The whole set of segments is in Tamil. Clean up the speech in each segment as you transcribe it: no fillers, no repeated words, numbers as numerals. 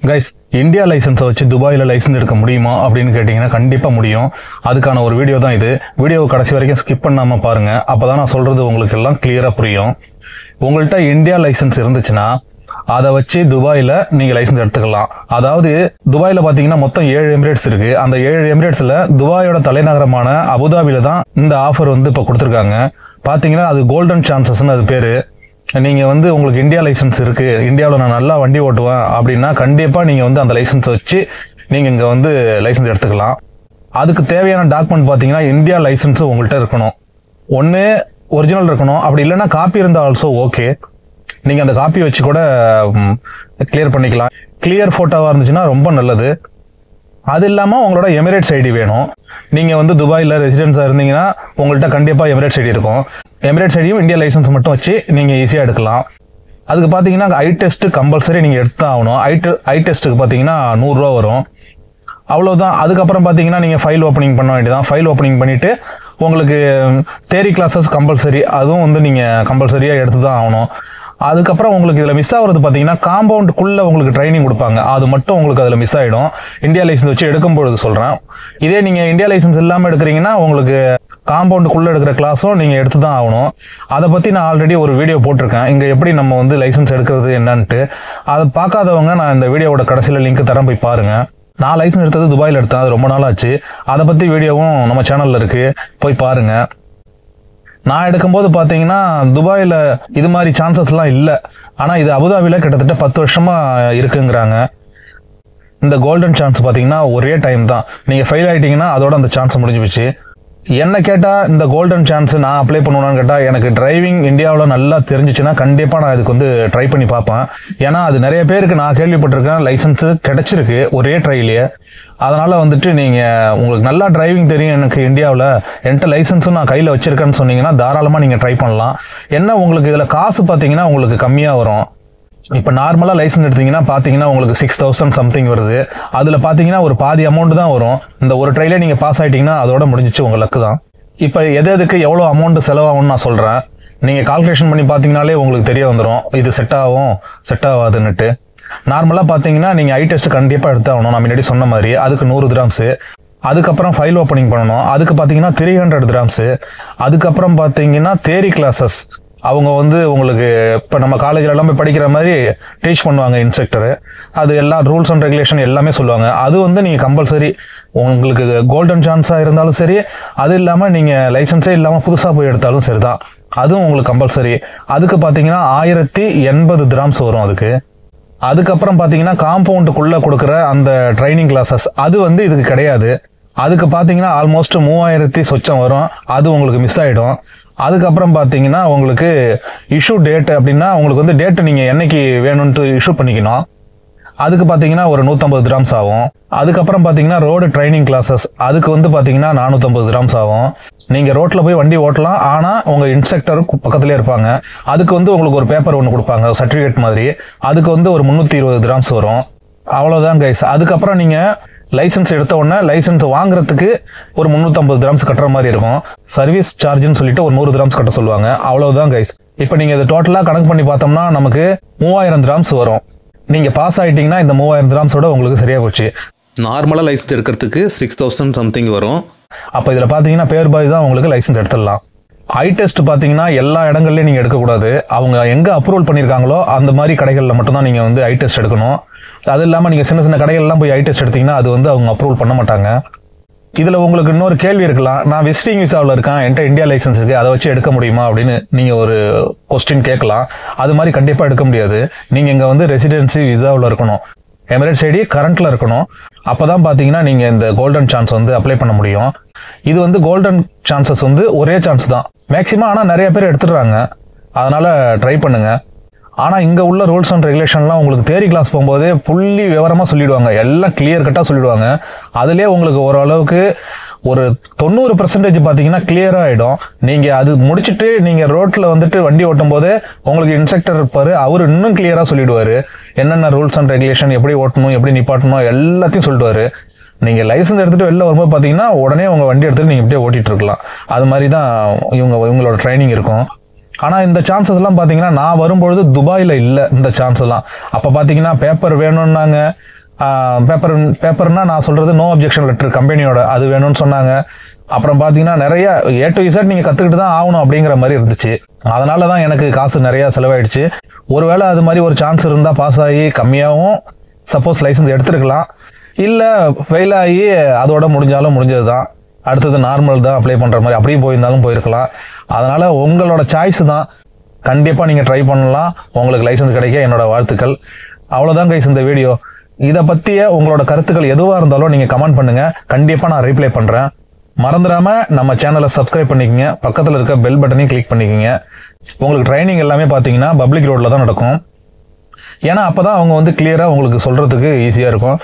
கைஸ், இந்தியா லைசன்ஸை வச்சு துபாயில் லைசன்ஸ் எடுக்க முடியுமா அப்படின்னு கேட்டிங்கன்னா கண்டிப்பாக முடியும். அதுக்கான ஒரு வீடியோ தான் இது. வீடியோவை கடைசி வரைக்கும் ஸ்கிப் பண்ணாமல் பாருங்கள். அப்போ தான் நான் சொல்கிறது உங்களுக்கு எல்லாம் கிளியராக புரியும். உங்கள்கிட்ட இந்தியா லைசன்ஸ் இருந்துச்சுன்னா அதை வச்சு துபாயில் நீங்கள் லைசன்ஸ் எடுத்துக்கலாம். அதாவது துபாயில் பார்த்தீங்கன்னா மொத்தம் 7 எமிரேட்ஸ் இருக்குது. அந்த 7 எமிரேட்ஸில் துபாயோட தலைநகரமான அபுதாபியில் தான் இந்த ஆஃபர் இப்போ கொடுத்துருக்காங்க. பார்த்தீங்கன்னா அது கோல்டன் சான்சஸ்ன்னு அது பேர். நீங்கள் உங்களுக்கு இந்தியா லைசன்ஸ் இருக்குது, இந்தியாவில் நான் நல்லா வண்டி ஓட்டுவேன் அப்படின்னா கண்டிப்பாக நீங்கள் அந்த லைசன்ஸை வச்சு நீங்கள் இங்கே லைசன்ஸ் எடுத்துக்கலாம். அதுக்கு தேவையான டாக்குமெண்ட் பார்த்தீங்கன்னா இந்தியா லைசன்ஸு உங்கள்கிட்ட இருக்கணும். ஒன்று ஒரிஜினல் இருக்கணும், அப்படி இல்லைன்னா காப்பி இருந்தால் ஆல்சோ ஓகே. நீங்கள் அந்த காப்பி வச்சு கூட கிளியர் பண்ணிக்கலாம். கிளியர் ஃபோட்டோவாக இருந்துச்சுன்னா ரொம்ப நல்லது. அது இல்லாமல் உங்களோட எமிரேட்ஸ் ஐடி வேணும். நீங்கள் துபாயில் ரெசிடென்ஸாக இருந்தீங்கன்னா உங்கள்கிட்ட கண்டிப்பாக எமிரேட்ஸ் ஐடி இருக்கும். எமிரேட்ஸ் ஐடியும் இந்தியா லைசன்ஸ் மட்டும் வச்சு நீங்கள் ஈஸியாக எடுக்கலாம். அதுக்கு பார்த்தீங்கன்னா ஐ டெஸ்ட்டு கம்பல்சரி நீங்கள் எடுத்து ஆகணும். ஐ டெஸ்ட்டுக்கு பார்த்தீங்கன்னா 100 ரூபா வரும், அவ்வளோதான். அதுக்கப்புறம் பார்த்தீங்கன்னா நீங்கள் ஃபைல் ஓப்பனிங் பண்ண வேண்டியதான். ஃபைல் ஓப்பனிங் பண்ணிவிட்டு உங்களுக்கு தியரி கிளாஸஸ் கம்பல்சரி, அதுவும் நீங்கள் கம்பல்சரியாக எடுத்து தான் ஆகணும். அதுக்கப்புறம் உங்களுக்கு இதில் மிஸ் ஆகிறது பார்த்தீங்கன்னா காம்பவுண்டுக்குள்ளே உங்களுக்கு ட்ரைனிங் கொடுப்பாங்க, அது மட்டும் உங்களுக்கு அதில் மிஸ் ஆகிடும். இந்தியா லைசன்ஸ் வச்சு எடுக்கும்பொழுது சொல்கிறேன். இதே நீங்கள் இந்தியா லைசன்ஸ் இல்லாமல் எடுக்கிறீங்கன்னா உங்களுக்கு காம்பவுண்டுக்குள்ளே எடுக்கிற கிளாஸும் நீங்கள் எடுத்து தான் ஆகணும். அதை பற்றி நான் ஆல்ரெடி ஒரு வீடியோ போட்டிருக்கேன், இங்கே எப்படி நம்ம லைசன்ஸ் எடுக்கிறது என்னன்ட்டு. அதை பார்க்காதவங்க நான் இந்த வீடியோவோட கடைசியில் லிங்க் தரேன், போய் பாருங்கள். நான் லைசன்ஸ் எடுத்தது துபாயில் எடுத்தேன், அது ரொம்ப நாள் ஆச்சு. அதை பற்றி வீடியோவும் நம்ம சேனலில் இருக்குது, போய் பாருங்கள். நான் எடுக்கும்போது பார்த்தீங்கன்னா துபாயில் இது மாதிரி சான்சஸ்லாம் இல்லை. ஆனால் இது அபுதாபியில் கிட்டத்தட்ட 10 வருஷமாக இருக்குங்கிறாங்க. இந்த கோல்டன் சான்ஸ் பார்த்தீங்கன்னா ஒரே டைம் தான். நீங்கள் ஃபெயில் ஆகிட்டீங்கன்னா அதோட அந்த சான்ஸ் முடிஞ்சு போச்சு. என்ன கேட்டால் இந்த கோல்டன் சான்ஸ் நான் அப்ளை பண்ணுவேன்னு கேட்டால், எனக்கு டிரைவிங் இந்தியாவில் நல்லா தெரிஞ்சிச்சுன்னா கண்டிப்பாக நான் இதுக்கு ட்ரை பண்ணி பார்ப்பேன். ஏன்னா அது நிறைய பேருக்கு நான் கேள்விப்பட்டிருக்கேன், லைசன்ஸு கிடச்சிருக்கு ஒரே ட்ரைலேயே. அதனால் நீங்கள் உங்களுக்கு நல்லா டிரைவிங் தெரியும், எனக்கு இந்தியாவில் என்கிட்ட லைசன்ஸும் நான் கையில் வச்சுருக்கேன்னு சொன்னீங்கன்னா தாராளமாக நீங்கள் ட்ரை பண்ணலாம். என்ன உங்களுக்கு இதில் காசு பார்த்தீங்கன்னா உங்களுக்கு கம்மியாக வரும். இப்போ நார்மலாக லைசன்ஸ் எடுத்தீங்கன்னா பார்த்தீங்கன்னா உங்களுக்கு 6000 சம்திங் வருது. அதில் பார்த்தீங்கன்னா ஒரு பாதி அமௌண்ட் தான் வரும். இந்த ஒரு ட்ரைலே நீங்கள் பாஸ் ஆகிட்டீங்கன்னா அதோட முடிஞ்சிச்சு, உங்கள் லக்கு தான். இப்போ எதுக்கு எவ்வளோ அமௌண்ட் செலவாகும்னு நான் சொல்கிறேன். நீங்கள் கால்குலேஷன் பண்ணி பார்த்தீங்கனாலே உங்களுக்கு தெரிய வந்துடும் இது செட் ஆகும் செட் ஆகாதுன்னுட்டு. நார்மலாக பார்த்தீங்கன்னா நீங்கள் ஐ டெஸ்ட் கண்டிப்பாக எடுத்தாகணும். நான் முன்னாடி சொன்ன மாதிரி அதுக்கு 100 திராம்ஸு. அதுக்கப்புறம் ஃபைல் ஓப்பனிங் பண்ணணும், அதுக்கு பார்த்தீங்கன்னா 300 திராம்ஸு. அதுக்கப்புறம் பார்த்தீங்கன்னா தியரி கிளாஸஸ், அவங்க உங்களுக்கு இப்போ நம்ம காலேஜில் எல்லாம் போய் படிக்கிற மாதிரி டீச் பண்ணுவாங்க இன்ஸ்ட்ரக்டரு. அது எல்லா ரூல்ஸ் அண்ட் ரெகுலேஷன் எல்லாமே சொல்லுவாங்க. அது நீங்கள் கம்பல்சரி, உங்களுக்கு கோல்டன் சான்ஸாக இருந்தாலும் சரி, அது இல்லாமல் நீங்கள் லைசன்ஸே இல்லாமல் புதுசாக போய் எடுத்தாலும் சரி தான், அதுவும் உங்களுக்கு கம்பல்சரி. அதுக்கு பார்த்தீங்கன்னா 1080 திராம்ஸ் வரும் அதுக்கு. அதுக்கப்புறம் பார்த்தீங்கன்னா காம்பவுண்டுக்குள்ளே கொடுக்குற அந்த ட்ரைனிங் கிளாஸஸ் அது இதுக்கு கிடையாது. அதுக்கு பார்த்தீங்கன்னா ஆல்மோஸ்ட் 3000 சொச்சம் வரும், அது உங்களுக்கு மிஸ் ஆகிடும். அதுக்கப்புறம் பார்த்தீங்கன்னா உங்களுக்கு இஷ்யூ டேட் அப்படின்னா உங்களுக்கு டேட்டு நீங்கள் என்னைக்கு வேணும்ன்ட்டு இஷ்யூ பண்ணிக்கணும். அதுக்கு பார்த்தீங்கன்னா ஒரு 150 திராம்ஸ் ஆகும். அதுக்கப்புறம் பார்த்தீங்கன்னா ரோடு ட்ரைனிங் கிளாஸஸ், அதுக்கு பார்த்தீங்கன்னா 450 திராம்ஸ் ஆகும். நீங்கள் ரோட்டில் போய் வண்டி ஓட்டலாம், ஆனால் உங்கள் இன்ஸ்ட்ரக்டர் பக்கத்துலேயே இருப்பாங்க. அதுக்கு உங்களுக்கு ஒரு பேப்பர் ஒன்று கொடுப்பாங்க, சர்டிஃபிகேட் மாதிரி. அதுக்கு ஒரு 320 திராம்ஸ் வரும், அவ்வளோதான் கைஸ். அதுக்கப்புறம் நீங்கள் லைசன்ஸ் எடுத்த உடனே லைசன்ஸ் வாங்குறதுக்கு ஒரு 350 திராம்ஸ் கட்டுற மாதிரி இருக்கும். சர்வீஸ் சார்ஜ்னு சொல்லிட்டு ஒரு 100 திராம்ஸ் கட்ட சொல்லுவாங்க, அவ்வளவுதான் கைஸ். இப்போ நீங்கள் இதை டோட்டலாக கணக்கு பண்ணி பார்த்தோம்னா நமக்கு 3000 திராம்ஸ் வரும். நீங்கள் பாஸ் ஆகிட்டீங்கன்னா இந்த 3000 திராம்ஸோட உங்களுக்கு சரியாக போச்சு. நார்மலாக லைசன்ஸ் எடுக்கிறதுக்கு 6000 சம்திங் வரும். அப்போ இதில் பார்த்தீங்கன்னா பேர் பாய் தான் உங்களுக்கு லைசன்ஸ் எடுத்துடலாம். ஐ டெஸ்ட் பார்த்தீங்கன்னா எல்லா இடங்கள்லையும் நீங்கள் எடுக்கக்கூடாது. அவங்க எங்கே அப்ரூவல் பண்ணியிருக்காங்களோ அந்த மாதிரி கடைகளில் மட்டும்தான் நீங்கள் ஐ டெஸ்ட் எடுக்கணும். அது இல்லாமல் நீங்கள் சின்ன சின்ன கடைகள்லாம் போய் ஐ டெஸ்ட் எடுத்தீங்கன்னா அது அவங்க அப்ரூவல் பண்ண மாட்டாங்க. இதில் உங்களுக்கு இன்னொரு கேள்வி இருக்கலாம், நான் விசிட்டிங் விசாவில் இருக்கேன், என்கிட்ட இந்தியா லைசன்ஸ் இருக்குது, அதை வச்சு எடுக்க முடியுமா அப்படின்னு நீங்கள் ஒரு கொஸ்டின் கேட்கலாம். அது மாதிரி கண்டிப்பாக எடுக்க முடியாது. நீங்கள் இங்கே ரெசிடென்சி விசாவில் இருக்கணும், எமிரேட்ஸ் ஐடி கரண்ட்டில் இருக்கணும். அப்போ தான் பார்த்தீங்கன்னா நீங்கள் இந்த கோல்டன் சான்ஸ் அப்ளை பண்ண முடியும். இது கோல்டன் சான்சஸ் ஒரே சான்ஸ் தான் மேக்ஸிமம், ஆனால் நிறைய பேர் எடுத்துடுறாங்க. அதனால் ட்ரை பண்ணுங்கள். ஆனால் இங்கே உள்ள ரூல்ஸ் அண்ட் ரெகுலேஷன்லாம் உங்களுக்கு தியரி கிளாஸ் போகும்போதே புள்ளி விவரமாக சொல்லிவிடுவாங்க, எல்லாம் கிளியர் கட்டாக சொல்லிவிடுவாங்க. அதிலே உங்களுக்கு ஓரளவுக்கு ஒரு 90% பார்த்தீங்கன்னா கிளியராக ஆகிடும். நீங்கள் அது முடிச்சுட்டு நீங்கள் ரோட்டில் வண்டி ஓட்டும் போதே உங்களுக்கு இன்ஸ்ட்ரக்டர் இருப்பார், அவர் இன்னும் கிளியராக சொல்லிவிடுவார். என்னென்ன ரூல்ஸ் அண்ட் ரெகுலேஷன், எப்படி ஓட்டணும், எப்படி நிப்பாட்டணும், எல்லாத்தையும் சொல்லிடுவார். நீங்கள் லைசன்ஸ் எடுத்துகிட்டு வெளில வரும்போது பார்த்தீங்கன்னா உடனே உங்கள் வண்டி எடுத்துகிட்டு நீங்கள் இப்படியே ஓட்டிகிட்டு இருக்கலாம். அது மாதிரி தான் இவங்களோட ட்ரைனிங் இருக்கும். ஆனால் இந்த சான்சஸ்லாம் பார்த்தீங்கன்னா நான் வரும்பொழுது துபாயில் இல்லை இந்த சான்ஸ்லாம். அப்போ பார்த்தீங்கன்னா பேப்பர் வேணும்னாங்க. பேப்பர்னா நான் சொல்கிறது நோ அப்ஜெக்ஷன் லெட்டர் கம்பெனியோட அது வேணும்னு சொன்னாங்க. அப்புறம் பார்த்தீங்கன்னா நிறைய A to Z நீங்கள் கற்றுக்கிட்டு தான் ஆகணும் அப்படிங்கிற மாதிரி இருந்துச்சு. அதனால தான் எனக்கு காசு நிறையா செலவாயிடுச்சு. ஒருவேளை அது மாதிரி ஒரு சான்ஸ் இருந்தால் பாஸ் ஆகி கம்மியாகவும் சப்போஸ் லைசன்ஸ் எடுத்துருக்கலாம். இல்லை ஃபெயில் ஆகி அதோட முடிஞ்சாலும் முடிஞ்சது தான், அடுத்தது நார்மல் தான் அப்ளை பண்ணுற மாதிரி அப்படியே போயிருந்தாலும் போயிருக்கலாம். அதனால் உங்களோட சாய்ஸ் தான். கண்டிப்பாக நீங்கள் ட்ரை பண்ணலாம். உங்களுக்கு லைசன்ஸ் கிடைக்க என்னோட வாழ்த்துக்கள். அவ்வளோதான் கைஸ் இந்த வீடியோ. இதை பற்றிய உங்களோட கருத்துக்கள் எதுவாக இருந்தாலும் நீங்கள் கமெண்ட் பண்ணுங்கள். கண்டிப்பாக நான் ரிப்ளை பண்ணுறேன். மறந்துடாமல் நம்ம சேனலை சப்ஸ்கிரைப் பண்ணிக்கோங்க. பக்கத்தில் இருக்க பெல் பட்டனையும் கிளிக் பண்ணிக்கோங்க. உங்களுக்கு ட்ரைனிங் எல்லாமே பார்த்தீங்கன்னா பப்ளிக் ரோடில் தான் நடக்கும். ஏன்னா அப்போ தான் அவங்க வந்து கிளியராக உங்களுக்கு சொல்கிறதுக்கு ஈஸியாக இருக்கும்.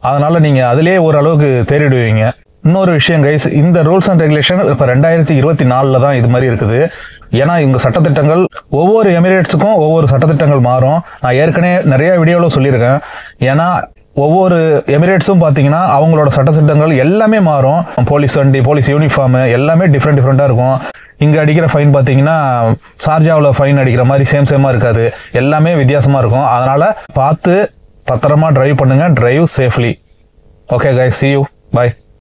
அதனால் நீங்கள் அதிலே ஓரளவுக்கு தேறிடுவீங்க. இன்னொரு விஷயம் கைஸ், இந்த ரூல்ஸ் அண்ட் ரெகுலேஷன் இப்போ 2024 தான் இது மாதிரி இருக்குது. ஏன்னா இவங்க சட்டத்திட்டங்கள் ஒவ்வொரு எமிரேட்ஸுக்கும் ஒவ்வொரு சட்டத்திட்டங்கள் மாறும். நான் ஏற்கனவே நிறைய வீடியோவில் சொல்லியிருக்கேன். ஏன்னா ஒவ்வொரு எமிரேட்ஸும் பார்த்தீங்கன்னா அவங்களோட சட்டத்திட்டங்கள் எல்லாமே மாறும். போலீஸ் வண்டி, போலீஸ் யூனிஃபார்மு எல்லாமே டிஃப்ரெண்ட்டாக இருக்கும். இங்கே அடிக்கிற ஃபைன் பார்த்தீங்கன்னா ஷார்ஜாவில் ஃபைன் அடிக்கிற மாதிரி சேமாக இருக்காது. எல்லாமே வித்தியாசமாக இருக்கும். அதனால் பார்த்து பத்திரமா டிரைவ் பண்ணுங்கள். Drive safely. Okay guys, see you. Bye.